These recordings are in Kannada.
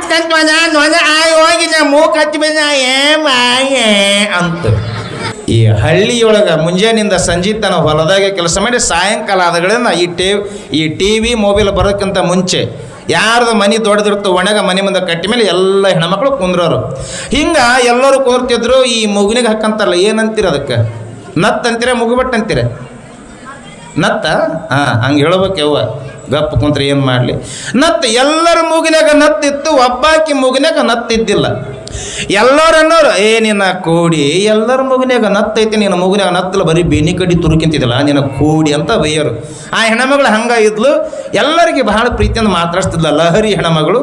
ಕಟ್ ನೊಣ ಆಯ್ ಹೋಗಿ ನಾ ಮೂಗ್ ಕಚ್ಚಿ ಬಂದ ಅಂತ. ಈ ಹಳ್ಳಿಯೊಳಗೆ ಮುಂಜಾನಿಂದ ಸಂಜೆ ತನ ಹೊಲದಾಗೆ ಕೆಲಸ ಮಾಡಿ ಸಾಯಂಕಾಲ ಆದಗಳಿಂದ ಈ ಟಿ ವಿ ಮೊಬೈಲ್ ಬರೋಕ್ಕಿಂತ ಮುಂಚೆ ಯಾರ್ದು ಮನೆ ದೊಡ್ಡದಿರ್ತೋ ಒಣಗ ಮನೆ ಮುಂದೆ ಕಟ್ಟಿ ಮೇಲೆ ಎಲ್ಲ ಹೆಣ್ಮಕ್ಳು ಕುಂದ್ರೋರು. ಹಿಂಗೆ ಎಲ್ಲರೂ ಕೂರ್ತಿದ್ರು. ಈ ಮುಗುನಿಗೆ ಹಾಕಂತಾರಲ್ಲ, ಏನಂತೀರ ಅದಕ್ಕೆ? ನತ್ ಅಂತೀರ, ಮುಗುಬಟ್ಟು ಅಂತೀರ? ನತ್ತ? ಹಾಂ, ಹಂಗೆ ಹೇಳ್ಬೇಕು ಯವ್ವ. ಗಪ್ಪ ಕುಂತ್ರೆ ಏನು ಮಾಡಲಿ? ನತ್ತು ಎಲ್ಲರ ಮೂಗಿನಾಗ ನತ್ತಿತ್ತು, ಒಬ್ಬಾಕಿ ಮೂಗಿನಾಗ ನತ್ತಿದ್ದಿಲ್ಲ. ಎಲ್ಲರೂ ಅನ್ನೋರು, ನಿನ್ನ ಕೋಡಿ ಎಲ್ಲರ ಮೂಗಿನಾಗ ನತ್ತೈತಿ, ನಿನ್ನ ಮೂಗಿನಾಗ ನತ್ತಲ್ಲ, ಬರೀ ಬೇನಿ ಕಡಿ ತುರುಕಿಂತಿದ್ದಿಲ್ಲ ನಿನ್ನ ಕೋಡಿ ಅಂತ ಬೈಯೋರು. ಆ ಹೆಣ್ಮಗಳು ಹಂಗೆ ಇದ್ಲು. ಎಲ್ಲರಿಗೆ ಬಹಳ ಪ್ರೀತಿಯಿಂದ ಮಾತಾಡಿಸ್ತಿದ್ಲ, ಲಹರಿ ಹೆಣ್ಮಗಳು.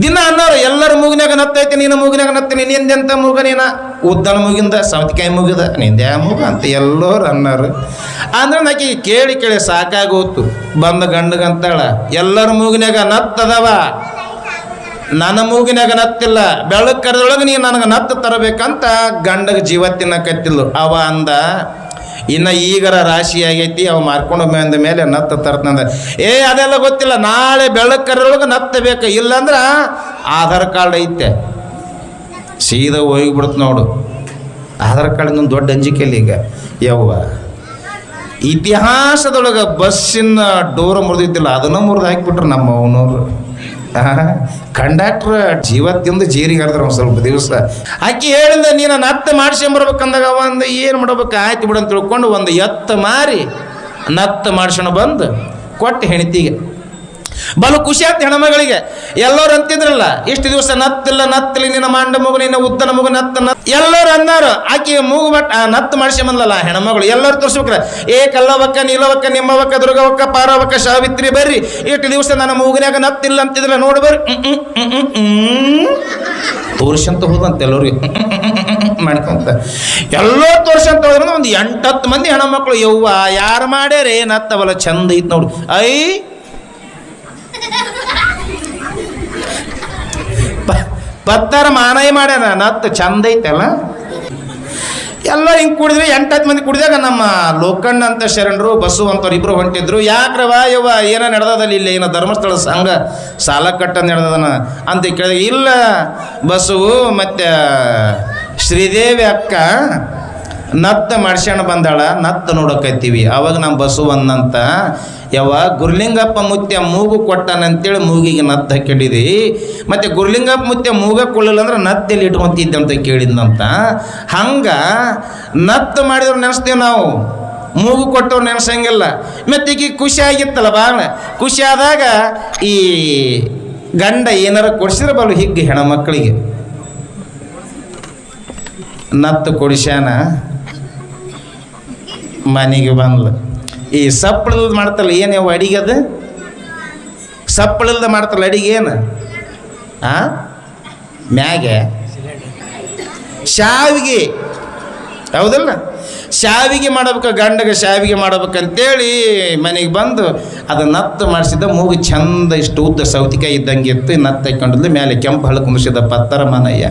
ದಿನ ಅನ್ನೋರು, ಎಲ್ಲರ ಮೂಗಿನಾಗ ನತ್ತೈತಿ, ನಿನ್ನ ಮೂಗಿನಾಗ ನತ್ತೀನಿ, ನಿಂದೆಂತ ಮೂಗ ನೀನ? ಉದ್ದನ ಮೂಗಿಂದ ಸೌತಿಕಾಯಿ ಮೂಗಿದ, ನಿಂದೆ ಮೂಗ ಅಂತ ಎಲ್ಲರೂ ಅನ್ನೋರು. ಅಂದ್ರೆ ನಾಕಿ ಕೇಳಿ ಕೇಳಿ ಸಾಕಾಗೋತು. ಬಂದ ಗಂಡಗಂತಾಳ, ಎಲ್ಲರ ಮೂಗಿನಾಗ ನತ್ತದವ, ನನ್ನ ಮೂಗಿನಾಗ ನತ್ತಿಲ್ಲ, ಬೆಳಕು ಕರೆದೊಳಗೆ ನೀನು ನನಗೆ ನತ್ತು ತರಬೇಕಂತ ಗಂಡಗೆ ಜೀವ ತಿನ್ನಕತ್ತಿಲ್ಲ. ಅವ ಅಂದ, ಇನ್ನು ಈಗರ ರಾಶಿ ಆಗೈತಿ, ಅವ ಮಾರ್ಕೊಂಡು ಬಂದ ಮೇಲೆ ನತ್ತ ತರ್ತಂದ. ಅದೆಲ್ಲ ಗೊತ್ತಿಲ್ಲ, ನಾಳೆ ಬೆಳಕು ಕರೆದೊಳಗೆ ನತ್ತ ಬೇಕು, ಇಲ್ಲಾಂದ್ರೆ ಆಧಾರ್ ಕಾರ್ಡ್ ಐತೆ, ಸೀದಾ ಹೋಗಿಬಿಡುತ್ತೆ ನೋಡು. ಆಧಾರ್ ಕಾರ್ಡ್ ದೊಡ್ಡ ಅಂಜಿಕೆಯಲ್ಲಿ ಈಗ ಯವ್ವ. ಇತಿಹಾಸದೊಳಗೆ ಬಸ್ಸಿನ ಡೋರ್ ಮುರಿದಿದ್ದಿಲ್ಲ, ಅದನ್ನು ಮುರಿದು ಹಾಕಿಬಿಟ್ರು ನಮ್ಮ ಅವನವರು. ಕಂಡಕ್ಟ್ರ್ ಜೀವತ್ತಿಂದ ಜೀರಿಗೆ ಹರಿದ್ರು ಒಂದು ಸ್ವಲ್ಪ ದಿವಸ. ಆಕೆ ಹೇಳಿದ, ನೀನು ನತ್ತ ಮಾಡ್ಸ್ಕೊಂಬರ್ಬೇಕಂದಾಗ ಅವ ಅಂದ, ಏನು ಮಾಡ್ಬೇಕು, ಆಯ್ತು ಬಿಡು ಅಂತ ತಿಳ್ಕೊಂಡು ಒಂದು ಎತ್ತ ಮಾರಿ ನತ್ತ ಮಾಡ್ಸ್ಕೊಂಡು ಬಂದು ಕೊಟ್ಟು ಹೆಣ್ತಿಗೆ. ಬಲು ಖುಷಿ ಆಯ್ತು ಹೆಣ್ಮಗಳಿಗೆ. ಎಲ್ಲರೂ ಅಂತಿದ್ರಲ್ಲ, ಇಷ್ಟು ದಿವಸ ನತ್ತಿಲ್ಲ ನತ್ತಲಿ, ನಿನ್ನ ಮಾಂಡ ಮಗು, ನಿನ್ನ ಉದ್ದನ ಮಗು ನತ್ತ ಎಲ್ಲರೂ ಅನ್ನಾರು. ಆಕೆ ಮೂಗು ನತ್ತು ಮಾಡಿಸ್ಕೊಂಬಂದಲ್ಲ ಹೆಣ್ಮಗಳು. ಎಲ್ಲರೂ ತೋರಿಸ್ಬೇಕ್ರ, ಕಲ್ಲವಕ್ಕ, ನೀಲವಕ್ಕ, ನಿಮ್ಮವಕ್ಕ, ದುರ್ಗವಕ್ಕ, ಪಾರವಕ್ಕ, ಸಾವಿತ್ರಿ ಬರ್ರಿ, ಇಷ್ಟು ದಿವಸ ನನ್ನ ಮೂಗಿನಾಗ ನತ್ತಿಲ್ಲ ಅಂತಿದ್ರಲ್ಲ, ನೋಡಿ ಬರ್ರಿ. ತೋರ್ಸಂತ ಹೋದಂತ ಎಲ್ಲರಿಗೆ ಮಾಡ್ಕೊಂತ ಎಲ್ಲೋ ತೋರ್ಸಂತ ಹೋದ್ರ ಒಂದು 8-10 ಮಂದಿ ಹೆಣ್ಮಕ್ಳು, ಯವ್ವ ಯಾರು ಮಾಡ್ಯಾರೇ ನತ್ತವಲ್ಲ, ಚಂದ ಐತ್ ನೋಡು. ಪತ್ತಾರ ಮಾನಯ ಮಾಡ್ಯಾನ, ನತ್ತು ಚಂದ ಐತಲ್ಲ. ಎಲ್ಲ ಹಿಂಗೆ ಕುಡಿದ್ರಿ, 8-10 ಮಂದಿ ಕುಡಿದಾಗ ನಮ್ಮ ಲೋಕಣ್ಣ ಅಂತ ಶರಣರು, ಬಸ್ಸು ಅಂತವ್ರು ಇಬ್ರು ಹೊಂಟಿದ್ರು. ಯಾಕ್ರವ ಯವ್ವ ಏನೋ ನಡೆದದಲ್ಲಿ, ಇಲ್ಲ ಏನೋ ಧರ್ಮಸ್ಥಳ ಸಂಘ ಸಾಲ ಕಟ್ಟಂದು ನಡೆದನ ಅಂತ ಕೇಳಿದಾಗ, ಇಲ್ಲ ಬಸ್ಸು ಮತ್ತು ಶ್ರೀದೇವಿ ಅಕ್ಕ ನತ್ತ ಮಾಡ್ಸ್ಕೊಂಡು ಬಂದಾಳ, ನತ್ತ ನೋಡಕತ್ತೀವಿ. ಅವಾಗ ನಮ್ಮ ಬಸ್ಸು ಅಂದಂತ, ಯವ್ವ ಗುರುಲಿಂಗಪ್ಪ ಮುತ್ಯ ಮೂಗು ಕೊಟ್ಟಾನಂತೇಳಿ ಮೂಗಿಗೆ ನತ್ತು ಹಾಕೊಂಡಿದಿ, ಮತ್ತು ಗುರುಲಿಂಗಪ್ಪ ಮುತ್ಯ ಮೂಗ ಕೊಳ್ಳಿಲ್ಲ ಅಂದ್ರೆ ನತ್ತಲ್ಲಿ ಇಟ್ಕೊಂತಿದ್ದೆ ಅಂತ ಕೇಳಿದ್ನಂತ. ಹಂಗೆ ನತ್ತು ಮಾಡಿದವ್ರು ನೆನೆಸ್ತೀವಿ ನಾವು, ಮೂಗು ಕೊಟ್ಟವ್ರು ನೆನೆಸಂಗಿಲ್ಲ. ಮತ್ತು ಈಗ ಖುಷಿ ಆಗಿತ್ತಲ್ಲ, ಭಾಳ ಖುಷಿ ಆದಾಗ ಈ ಗಂಡ ಏನಾರ ಕೊಡಿಸಿದ್ರೆ ಬಲು ಹಿಗ್ಗಿ ಹೆಣ್ಮಕ್ಳಿಗೆ ನತ್ತು ಕೊಡಿಸ್ಯಾನ. ಮನೆಗೆ ಬಂದ್ಲು. ಈ ಸಪ್ಪಳದ ಮಾಡ್ತಲ್ಲ, ಏನು ಯಾವ ಅಡಿಗೆ? ಅದು ಸಪ್ಪಳದ ಮಾಡ್ತಲ್ಲ ಅಡಿಗೆ, ಏನು ಮ್ಯಾಗೆ ಶಾವಿಗೆ, ಹೌದಲ್ಲ? ಶಾವಿಗೆ ಮಾಡ್ಬೇಕು, ಗಂಡಗೆ ಶಾವಿಗೆ ಮಾಡ್ಬೇಕಂತೇಳಿ ಮನೆಗೆ ಬಂದು ಅದು ನತ್ತು ಮಾಡಿಸಿದ. ಮೂಗು ಚಂದ ಇಷ್ಟು ಉದ್ದ ಸೌತಿಕಾಯಿ ಇದ್ದಂಗೆ ಇತ್ತು, ನತ್ತು ಹಾಕೊಂಡಿದ್ಲು. ಮೇಲೆ ಕೆಂಪು ಹಳ ಕುಂದಿಸಿದ ಪತ್ತರ ಮನಯ್ಯ.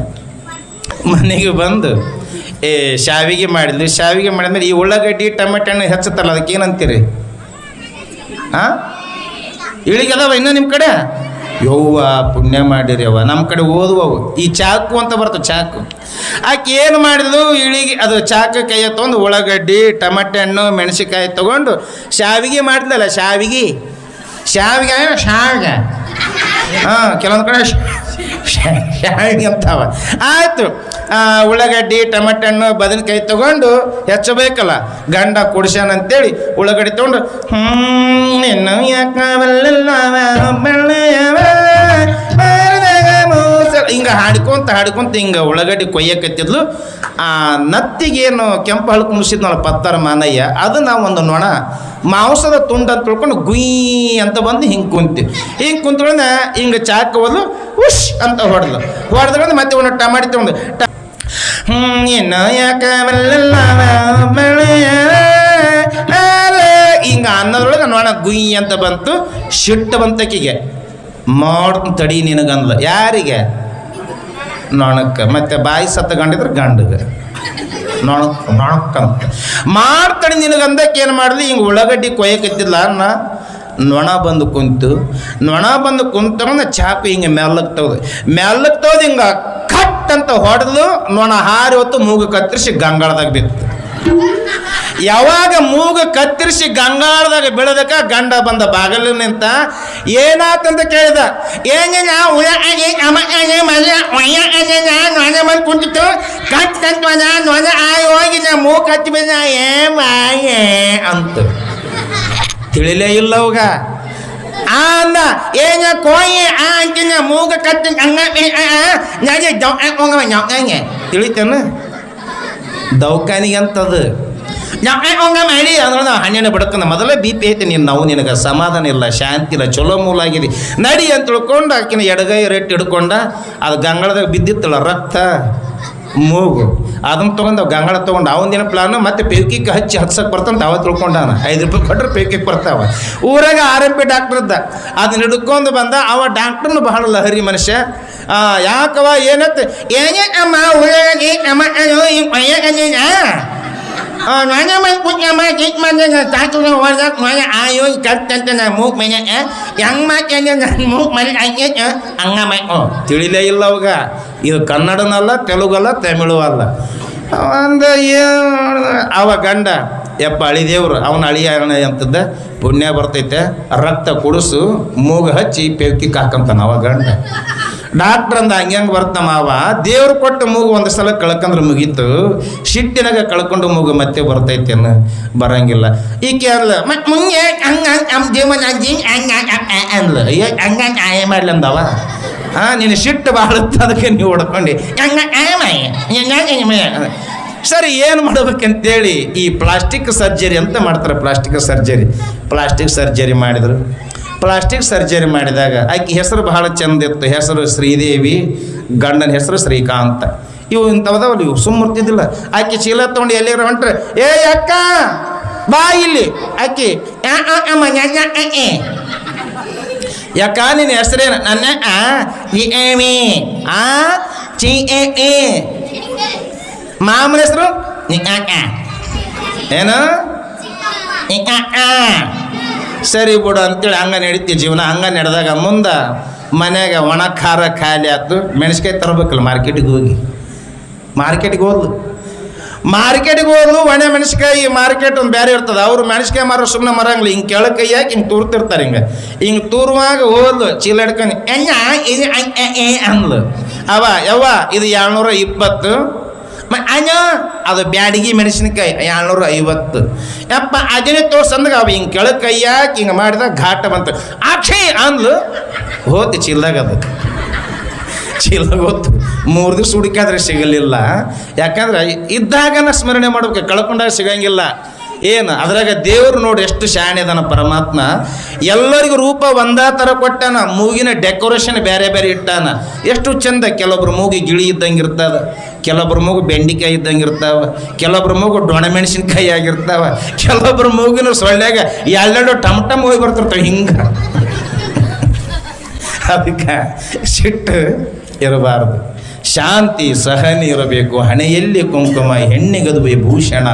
ಮನೆಗೆ ಬಂದು ಶಾವಿಗೆ ಮಾಡಿದ್ವಿ. ಶಾವಿಗೆ ಮಾಡಿದ್ಮೇಲೆ ಈ ಉಳ್ಳಾಗಡ್ಡಿ ಟೊಮೆಟೊ ಹಣ್ಣು ಹೆಚ್ಚುತ್ತಲ್ಲ, ಅದಕ್ಕೆ ಏನಂತೀರಿ? ಇಳಿಗೆ ಅದಾವ ಇನ್ನೂ ನಿಮ್ಮ ಕಡೆ? ಯವ್ವ ಪುಣ್ಯ ಮಾಡಿರಿ ಅವ್ವ, ನಮ್ಮ ಕಡೆ ಓದುವವು. ಈ ಚಾಕು ಅಂತ ಬರ್ತವೆ, ಚಾಕು. ಆಕೆ ಏನು ಮಾಡಿದ್ಲು, ಇಳಿಗೆ ಅದು ಚಾಕು ಕೈಯ ತೊಗೊಂಡು ಉಳ್ಳಾಗಡ್ಡಿ ಟೊಮೆಟೊ ಹಣ್ಣು ಮೆಣಸಿನ್ಕಾಯಿ ತೊಗೊಂಡು ಶಾವಿಗೆ ಮಾಡಿದ್ಲಲ್ಲ, ಶಾವಿಗೆ ಕೆಲವೊಂದು ಕಡೆ ಶಾವಿಗೆ ಅಂತಾವ. ಆಯಿತು, ಉಳ್ಳಾಗಡ್ಡಿ ಟೊಮೆಟೊ ಹಣ್ಣು ಬದನೆಕಾಯಿ ತೊಗೊಂಡು ಹೆಚ್ಚಬೇಕಲ್ಲ, ಗಂಡ ಕುಡಿಸ್ಯಾನಂತೇಳಿ ಉಳ್ಳಾಗಡ್ಡಿ ತೊಗೊಂಡು ಇನ್ನು ಹಿಂಗೆ ಹಾಡ್ಕೊಂತ ಹಿಂಗೆ ಉಳ್ಳಾಗಡ್ಡಿ ಕೊಯ್ಯಕತ್ತಿದ್ಲು. ನತ್ತಿಗೇನು ಕೆಂಪು ಹಳು ಕುಣಿಸಿದ್ನಲ್ಲ ಪತ್ತರ ಮಾನಯ್ಯ, ಅದು ನಾವು ಒಂದು ನೊಣ ಮಾಂಸದ ತುಂಡು ಅಂತ ತಿಳ್ಕೊಂಡು ಗುಯ್ ಅಂತ ಬಂದು ಹಿಂಗೆ ಕುಂತ್ಕೊಂಡ ಹಿಂಗೆ ಚಾಕು ಹೋದ್ಲು, ಉಶ್ ಅಂತ ಹೊಡೆದ್ಕೊಂಡು ಮತ್ತೆ ಒಂದು ಟಮಾಟಿ ತೊಗೊಂಡು ಇನ್ನು ಹಿಂಗೆ ಅನ್ನೋದ್ರೊಳಗೆ ನೊಣ ಗುಯ್ ಅಂತ ಬಂತು. ಶಿಟ್ಟು ಬಂತಕ್ಕಿಗೆ, ಮಾಡ್ತೀನಿ ತಡಿ ನಿನಗಂದ್ಲು. ಯಾರಿಗೆ? ನೊಣಕ್ಕೆ. ಮತ್ತೆ ಬಾಯಿ ಸತ್ತಗೊಂಡಿದ್ರೆ ಗಂಡಗೆ. ನೊಣಕ್ಕಂತ ಮಾಡ್ತಾಳೆ ನಿನಗಂದಕ್ಕೆ ಏನು ಮಾಡಿದ್ಲಿ, ಹಿಂಗೆ ಉಳ್ಳಾಗಡ್ಡಿ ಕೊಯ್ಯಕತ್ತಿದ್ಲ ಅನ್ನ ನೊಣ ಬಂದು ಕುಂತಂದ್ರೆ ಚಾಕು ಹಿಂಗೆ ಮೆಲ್ಲಕ್ಕೆ ಹಿಂಗೆ ಕಟ್ ಅಂತ ಹೊಡೆದು ನೊಣ ಹಾರಿ ಹೊತ್ತು ಮೂಗು ಕತ್ತರಿಸಿ ಗಂಗಾಳದಾಗ ಬಿತ್ತು. ಯಾವಾಗ ಮೂಗು ಕತ್ತರಿಸಿ ಗಂಗಾಳದಾಗ ಬೀಳದಕ್ಕ ಗಂಡ ಬಂದ ಬಾಗಲು ನಿಂತ ಏನಾತಂತ ಕೇಳಿದ. ಬಂದು ಕುಂತಿತ್ತು ಕಟ್ ನೊಣ ಹೋಗಿ ನಾ ಮೂಗು ಕತ್ತಿ ಬಿದ್ದ ಅಂತ ತಿಳಿಲೇ ಇಲ್ಲ ಅವಾಗ. ಅಂದ ಏನ ಕೋಯಿ ಅಂತಿನ ಮೂಗ ಕತ್ತಿ ತಿಳಿತೇನು ದೌಖಾನಿಗೆ ಅಂತದು ಮಾಡಿ ಅಂದ್ರೆ ಹಣ್ಣಿನ ಬಿಡಕಂದ ಮೊದಲೇ ಬಿ ಪಿ ಐತಿ ನೀನು ನಾವು ನಿನಗೆ ಸಮಾಧಾನ ಇಲ್ಲ ಶಾಂತಿ ಇಲ್ಲ ಚಲೋ ಮೂಲ ಆಗಿದೆ ನಡಿ ಅಂತ ತಿಳ್ಕೊಂಡು ಆಕಿನ ಎಡಗೈ ರೇಟ್ ಹಿಡ್ಕೊಂಡ ಅದು ಗಂಗಾಳದಾಗ ಬಿದ್ದಿತ್ತಲ್ಲ ರಕ್ತ ಮೂಗು ಅದನ್ನ ತೊಗೊಂಡು ಗಂಗಾಳ ತೊಗೊಂಡು ಅವನದೇನು ಪ್ಲಾನು ಮತ್ತೆ ಪೇಕಿಗೆ ಹಚ್ಚಕ್ಕೆ ಬರ್ತಾನೆ ಅವ ತಿಳ್ಕೊಂಡಾನ 5 ರೂಪಾಯಿ ಕೊಟ್ಟರೆ ಪೇಕಿಗೆ ಬರ್ತಾವ. ಊರಾಗ RMP ಡಾಕ್ಟರ್ ಇದ್ದ ಅದನ್ನ ಹಿಡ್ಕೊಂಡು ಬಂದ. ಅವ ಡಾಕ್ಟ್ರನು ಬಹಳ ಲಹರಿ ಮನುಷ್ಯ. ಯಾಕವ ಏನತ್ತ ಅಮ್ಮ ಊರಾಗಿ ಅಮ್ಮ ತಿಳಿಲೇ ಇಲ್ಲ ಅವಾಗ. ಇದು ಕನ್ನಡನಲ್ಲ, ತೆಲುಗಲ್ಲ, ತಮಿಳು ಅಲ್ಲ. ಅಂದ ಅವ ಗಂಡ ಯಪ್ಪ ಅಳಿದೇವ್ರು ಅವನ ಅಳಿಯ ಅಂತದ್ದ ಪುಣ್ಯ ಬರ್ತೈತೆ ರಕ್ತ ಕುಡಿಸು ಮೂಗು ಹಚ್ಚಿ ಪೇವ್ಕಿಕ್ ಹಾಕಂತಾನ ಅವ ಗಂಡ. ಡಾಕ್ಟ್ರ್ ಅಂದ ಹಂಗೆ ಬರ್ತಮ್ಮ ಅವ ದೇವ್ರು ಕೊಟ್ಟ ಮೂಗು ಒಂದು ಸಲ ಕಳ್ಕಂದ್ರೆ ಮುಗೀತು, ಶಿಟ್ಟಿನಾಗ ಕಳ್ಕೊಂಡು ಮೂಗು ಮತ್ತೆ ಬರ್ತೈತೇನು ಬರಂಗಿಲ್ಲ. ಈಕೆ ಅಲ್ಲ ಮುಂಗೆ ಜೀವನ ಅನ್ಲ ಹಂಗೆ ಆಯ ಮಾಡ್ಲಿ ಅಂದವ. ನೀನು ಶಿಟ್ಟು ಬಾಳುತ್ತ ಅದಕ್ಕೆ ನೀವು ಹೊಡ್ಕೊಂಡು ಸರಿ ಏನು ಮಾಡ್ಬೇಕಂತೇಳಿ ಈ ಪ್ಲಾಸ್ಟಿಕ್ ಸರ್ಜರಿ ಅಂತ ಮಾಡ್ತಾರೆ. ಪ್ಲಾಸ್ಟಿಕ್ ಸರ್ಜರಿ ಮಾಡಿದ್ರು. ಪ್ಲಾಸ್ಟಿಕ್ ಸರ್ಜರಿ ಮಾಡಿದಾಗ ಆಕೆ ಹೆಸರು ಬಹಳ ಚಂದ ಇತ್ತು. ಹೆಸರು ಶ್ರೀದೇವಿ, ಗಂಡನ ಹೆಸರು ಶ್ರೀಕಾಂತ. ಇವು ಇಂಥವದವಲ್ಲ, ಇವು ಸುಮ್ಮರ್ತಿದ್ದಿಲ್ಲ. ಆಕೆ ಚೀಲ ತೊಗೊಂಡು ಎಲ್ಲಿರ ಹೊಂಟ್ರೆ ಅಕ್ಕ ಬಾ ಇಲ್ಲಿ. ಆಕೆ ಯಾಕ ನಿನ್ನ ಹೆಸರೇನು? ನನ್ನ ಮಾಮನ ಹೆಸರು ಏನು ಸರಿ ಬಿಡು ಅಂತೇಳಿ ಹಂಗ ನಡೀತಿ ಜೀವನ. ಹಂಗ ನಡೆದಾಗ ಮುಂದೆ ಮನ್ಯಾಗ ಒಣ ಖಾರ ಖಾಲಿ ಆಯ್ತು. ಮೆಣಸಿನ್ಕಾಯಿ ತರಬೇಕಲ್ಲ ಮಾರ್ಕೆಟಿಗೆ ಹೋದ್ಲು ಒಣ ಮೆಣಸಿನ್ಕಾಯಿ ಮಾರ್ಕೆಟ್ ಒಂದು ಬೇರೆ ಇರ್ತದೆ. ಅವ್ರು ಮೆಣಸಿನ್ಕಾಯಿ ಮಾರೋ ಸುಮ್ಮನೆ ಮರಂಗಿಲ್ಲ, ಹಿಂಗೆ ಕೆಳಕ್ಕೆ ಯಾಕೆ ಹಿಂಗೆ ತೂರ್ತಿರ್ತಾರೆ. ಹಿಂಗೆ ತೂರುವಾಗ ಹೋದ್ಲು ಚೀಲ ಹಿಡ್ಕೊಂಡು ಇದು ಅಂದ್ಲು. ಯವ್ವ ಇದು 720. ಅದು ಬ್ಯಾಡಗಿ ಮೆಣಸಿನಕಾಯಿ 750. ಯಪ್ಪ ಅದನ್ನೇ ತೋರ್ಸಂದಾಗ ಅವ ಹಿಂಗೆ ಕೆಳಕ್ಕೆ ಕೈಯಾಕಿ ಹಿಂಗೆ ಮಾಡಿದಾಗ ಘಾಟ ಬಂತು. ಅಕ್ಷಯ್ ಅಂದ್ಲು. ಹೋತು ಚೀಲದಾಗ ಹೋತು. 3 ದಿವಸ ಹುಡುಕಾದ್ರೆ ಸಿಗಲಿಲ್ಲ. ಯಾಕಂದ್ರೆ ಇದ್ದಾಗನ ಸ್ಮರಣೆ ಮಾಡ್ಬೇಕು, ಕಳ್ಕೊಂಡಾಗ ಸಿಗಂಗಿಲ್ಲ. ಏನು ಅದ್ರಾಗ ದೇವರು ನೋಡಿ ಎಷ್ಟು ಶಾಣೆದನ ಪರಮಾತ್ಮ. ಎಲ್ಲರಿಗೂ ರೂಪ ಒಂದೇ ಥರ ಕೊಟ್ಟಾನ. ಮೂಗಿನ ಡೆಕೋರೇಷನ್ ಬೇರೆ ಬೇರೆ ಇಟ್ಟಾನ. ಎಷ್ಟು ಚಂದ. ಕೆಲವೊಬ್ರು ಮೂಗಿ ಗಿಳಿ ಇದ್ದಂಗೆ ಇರ್ತದ, ಕೆಲವೊಬ್ರು ಮೂಗು ಬೆಂಡಿಕಾಯಿ ಇದ್ದಂಗೆ ಇರ್ತಾವ, ಕೆಲವೊಬ್ರು ಮೂಗು ಡೊಣ ಮೆಣಸಿನ್ಕಾಯಿ ಆಗಿರ್ತಾವ, ಕೆಲವೊಬ್ರು ಮೂಗಿನ ಸೊಳ್ಳ್ಯಾಗ 2 ಟಮ್ ಹೋಗಿ ಬರ್ತಿರ್ತಾವೆ ಹಿಂಗೆ. ಅದಕ್ಕೆ ಸಿಟ್ಟು ಇರಬಾರ್ದು, ಶಾಂತಿ ಸಹನೆ ಇರಬೇಕು. ಹಣೆಯಲ್ಲಿ ಕುಂಕುಮ, ಹೆಣ್ಣಿಗದುವೆ ಭೂಷಣ.